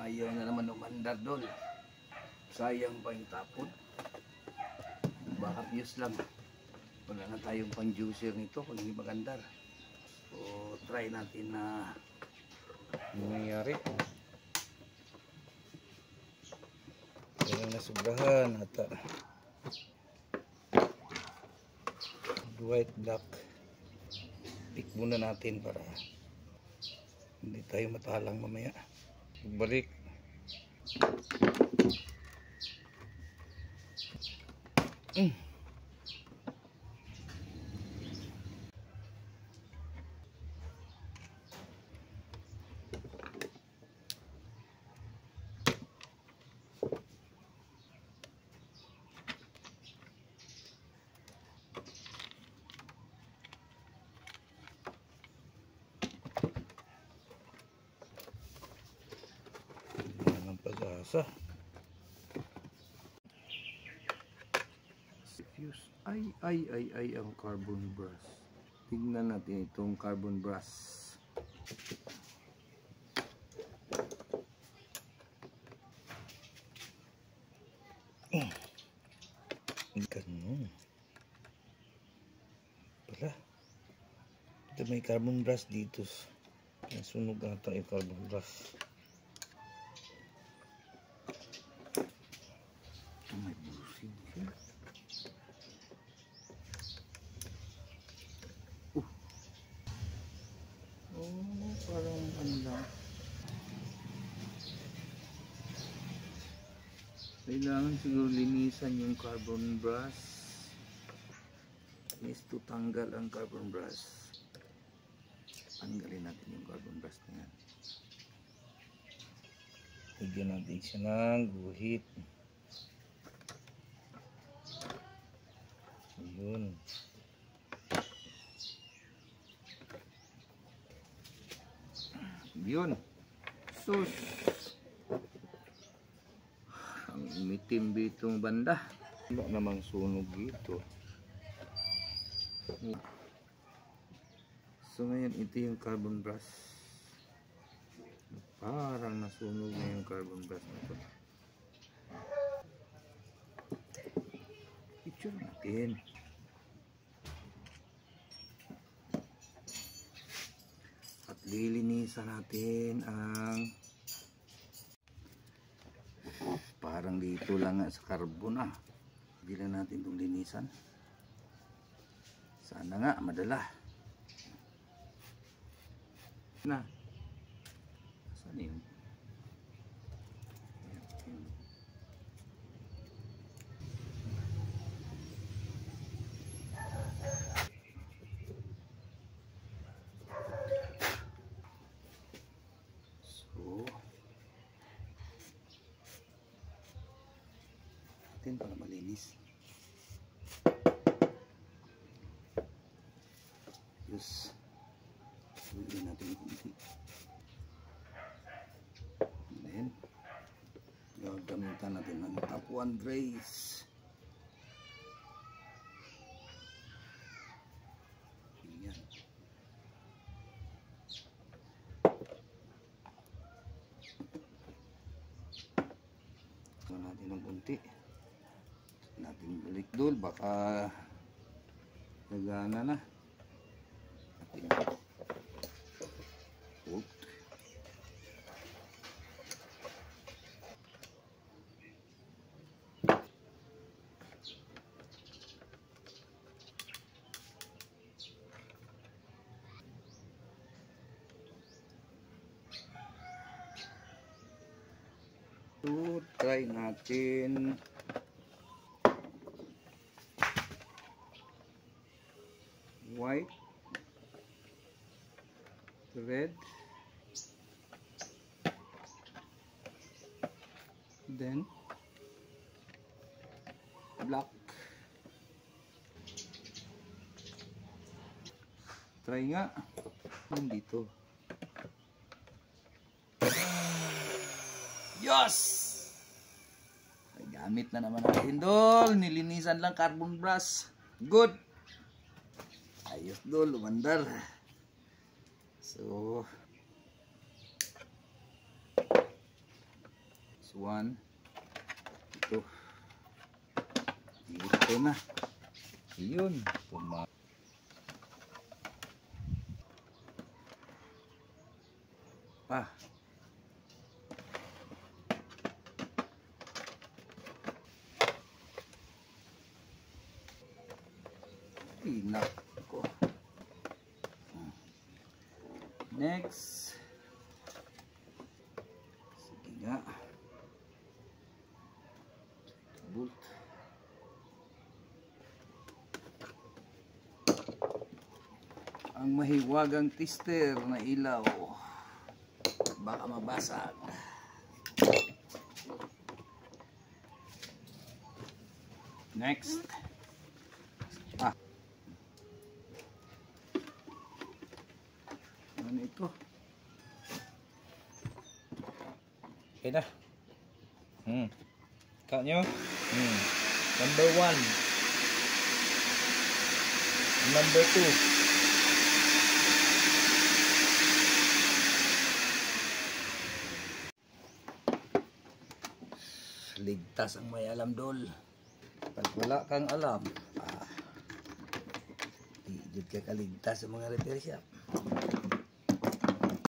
Ayaw na naman umandar doon. Sayang pa yung tapon. Baka fuse lang. Wala na tayong pang juicer nito kung hindi magandar. So try natin na nangyayari. Yung nasubrahan at white black. Pick muna natin para hindi tayo matalang mamaya. Balik. Pag-asa. Fuse. Ay ang carbon brass. Tignan natin itong carbon brass. Ganun. Pala. Ito may carbon brass dito. Nasunog ata yung carbon brass. May busing siya. Oh, parang ano lang. Kailangan siguro linisan yung carbon brass. Is to tanggal ang carbon brass. Tanggalin natin yung carbon brass na yan. Bigyan natin siya ng guhit. Ayun. Yun. Sus. Ang umitim bitong banda. Wala namang sunog dito. So ngayon ito yung carbon brass. Parang nasunog na yung carbon brass na ito. Picture natin. At lilinisan natin ang parang dito lang sa carbon Hindi lang natin itong linisan. Sana nga madala. Na. Saan yun? Para malinis. Yes. Bigyan natin kunti. And then gagamitan natin ng top 1 grace. Yan. Ito natin ng kunti. Natin balik doon, baka nagana na. Natin hook. So, try natin white, red, then black. Try nga dito. Yes! Ay, gamit na naman natin doon. Nilinisan lang carbon brass. Good. Ayos doon, lumandar. So 1. Ito. Ito na. Yun. Inak ko. Next. Sige nga. Bolt. Ang mahiwagang tester na ilaw. Baka mabasag. Next. Ano ito? Okay na. Count nyo. Number 1. Number 2. Ligtas ang may alam, Dol. Pag wala kang alam, di ka kaligtas sa mga repair shop.